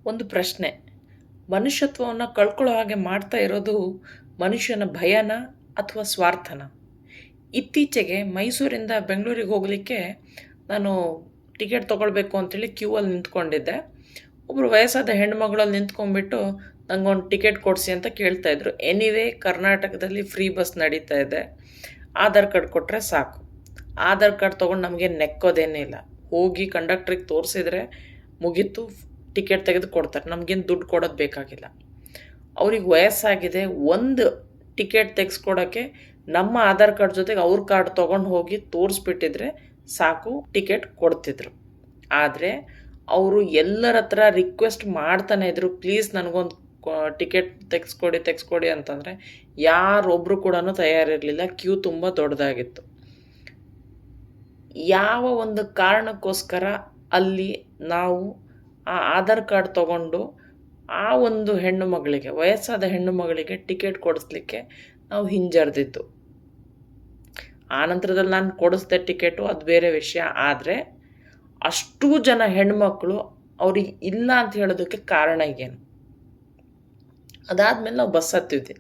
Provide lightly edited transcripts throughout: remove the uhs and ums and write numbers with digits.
ಒಂದು ಪ್ರಶ್ನೆ, ಮನುಷ್ಯತ್ವವನ್ನು ಕಳ್ಕೊಳ್ಳೋ ಹಾಗೆ ಮಾಡ್ತಾ ಇರೋದು ಮನುಷ್ಯನ ಭಯನ ಅಥವಾ ಸ್ವಾರ್ಥನ? ಇತ್ತೀಚೆಗೆ ಮೈಸೂರಿಂದ ಬೆಂಗಳೂರಿಗೆ ಹೋಗಲಿಕ್ಕೆ ನಾನು ಟಿಕೆಟ್ ತೊಗೊಳ್ಬೇಕು ಅಂತೇಳಿ ಕ್ಯೂ ಅಲ್ಲಿ ನಿಂತ್ಕೊಂಡಿದ್ದೆ. ಒಬ್ಬರು ವಯಸ್ಸಾದ ಹೆಣ್ಮಗಳಲ್ಲಿ ನಿಂತ್ಕೊಂಡ್ಬಿಟ್ಟು ನಂಗೊಂದು ಟಿಕೆಟ್ ಕೊಡಿಸಿ ಅಂತ ಕೇಳ್ತಾಯಿದ್ರು. ಎನಿವೇ ಕರ್ನಾಟಕದಲ್ಲಿ ಫ್ರೀ ಬಸ್ ನಡೀತಾ ಇದೆ, ಆಧಾರ್ ಕಾರ್ಡ್ ಕೊಟ್ಟರೆ ಸಾಕು. ಆಧಾರ್ ಕಾರ್ಡ್ ತೊಗೊಂಡು ನಮಗೆ ನೆಕ್ಕೋದೇನೇ ಇಲ್ಲ. ಹೋಗಿ ಕಂಡಕ್ಟ್ರಿಗೆ ತೋರಿಸಿದ್ರೆ ಮುಗೀತು, ಟಿಕೆಟ್ ತೆಗೆದು ಕೊಡ್ತಾರೆ. ನಮಗೇನು ದುಡ್ಡು ಕೊಡೋದು ಬೇಕಾಗಿಲ್ಲ. ಅವ್ರಿಗೆ ವಯಸ್ಸಾಗಿದೆ, ಒಂದು ಟಿಕೆಟ್ ತೆಗೆಸ್ಕೊಡೋಕ್ಕೆ ನಮ್ಮ ಆಧಾರ್ ಕಾರ್ಡ್ ಜೊತೆಗೆ ಅವ್ರ ಕಾರ್ಡ್ ತೊಗೊಂಡು ಹೋಗಿ ತೋರಿಸ್ಬಿಟ್ಟಿದ್ರೆ ಸಾಕು, ಟಿಕೆಟ್ ಕೊಡ್ತಿದ್ರು. ಆದರೆ ಅವರು ಎಲ್ಲರ ಹತ್ರ ರಿಕ್ವೆಸ್ಟ್ ಮಾಡ್ತಾನೆ ಇದ್ರು, ಪ್ಲೀಸ್ ನನಗೊಂದು ಟಿಕೆಟ್ ತೆಗೆಸ್ಕೊಡಿ ಅಂತಂದರೆ ಯಾರೊಬ್ಬರು ಕೂಡ ತಯಾರಿರಲಿಲ್ಲ. ಕ್ಯೂ ತುಂಬ ದೊಡ್ಡದಾಗಿತ್ತು. ಯಾವ ಒಂದು ಕಾರಣಕ್ಕೋಸ್ಕರ ಅಲ್ಲಿ ನಾವು ಆ ಆಧಾರ್ ಕಾರ್ಡ್ ತೊಗೊಂಡು ಆ ಒಂದು ಹೆಣ್ಣು ಮಗಳಿಗೆ, ವಯಸ್ಸಾದ ಹೆಣ್ಣು ಮಗಳಿಗೆ ಟಿಕೆಟ್ ಕೊಡಿಸ್ಲಿಕ್ಕೆ ನಾವು ಹಿಂಜರಿದಿದ್ದು. ಆ ನಂತರದಲ್ಲಿ ನಾನು ಕೊಡಿಸ್ದೆ ಟಿಕೆಟು, ಅದು ಬೇರೆ ವಿಷಯ. ಆದರೆ ಅಷ್ಟೂ ಜನ ಹೆಣ್ಮಕ್ಳು ಅವ್ರಿಗೆ ಇಲ್ಲ ಅಂತ ಹೇಳೋದಕ್ಕೆ ಕಾರಣ ಏನು? ಅದಾದಮೇಲೆ ನಾವು ಬಸ್ ಹತ್ತಿದ್ವಿ.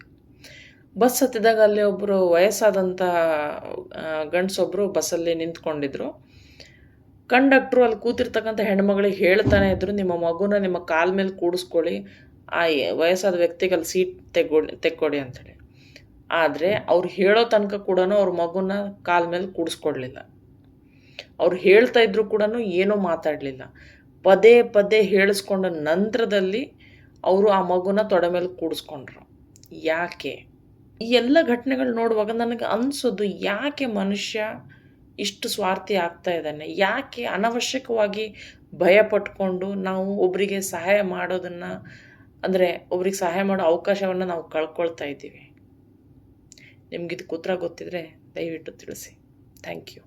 ಬಸ್ ಹತ್ತಿದಾಗ ಅಲ್ಲಿ ಒಬ್ಬರು ವಯಸ್ಸಾದಂಥ ಗಂಡಸೊಬ್ಬರು ಬಸ್ಸಲ್ಲಿ ನಿಂತ್ಕೊಂಡಿದ್ರು. ಕಂಡಕ್ಟ್ರು ಅಲ್ಲಿ ಕೂತಿರ್ತಕ್ಕಂಥ ಹೆಣ್ಮಗಳಿಗೆ ಹೇಳ್ತಾನೆ ಇದ್ರು, ನಿಮ್ಮ ಮಗುನ ನಿಮ್ಮ ಕಾಲ ಮೇಲೆ ಕೂಡಿಸ್ಕೊಳ್ಳಿ, ಆ ವಯಸ್ಸಾದ ವ್ಯಕ್ತಿಗೆ ಅಲ್ಲಿ ಸೀಟ್ ತೆಕ್ಕೊಡಿ ಅಂತೇಳಿ. ಆದರೆ ಅವ್ರು ಹೇಳೋ ತನಕ ಕೂಡ ಅವ್ರ ಮಗುನ ಕಾಲ ಮೇಲೆ ಕೂಡಿಸ್ಕೊಡ್ಲಿಲ್ಲ. ಅವ್ರು ಹೇಳ್ತಾ ಇದ್ರು ಕೂಡ ಏನೂ ಮಾತಾಡಲಿಲ್ಲ. ಪದೇ ಪದೇ ಹೇಳಿಸ್ಕೊಂಡ ನಂತರದಲ್ಲಿ ಅವರು ಆ ಮಗುನ ತೊಡೆ ಮೇಲೆ ಕೂಡಿಸ್ಕೊಂಡ್ರು. ಯಾಕೆ? ಈ ಎಲ್ಲ ಘಟನೆಗಳು ನೋಡುವಾಗ ನನಗೆ ಅನಿಸೋದು, ಯಾಕೆ ಮನುಷ್ಯ ಇಷ್ಟು ಸ್ವಾರ್ಥಿ ಆಗ್ತಾ ಇದ್ದಾನೆ? ಯಾಕೆ ಅನವಶ್ಯಕವಾಗಿ ಭಯ ಪಟ್ಕೊಂಡು ನಾವು ಒಬ್ಬರಿಗೆ ಸಹಾಯ ಮಾಡೋದನ್ನು, ಅಂದರೆ ಒಬ್ರಿಗೆ ಸಹಾಯ ಮಾಡೋ ಅವಕಾಶವನ್ನು ನಾವು ಕಳ್ಕೊಳ್ತಾ ಇದ್ದೀವಿ? ನಿಮಗಿದು ಉತ್ತರ ಗೊತ್ತಿದ್ರೆ ದಯವಿಟ್ಟು ತಿಳಿಸಿ. Thank you.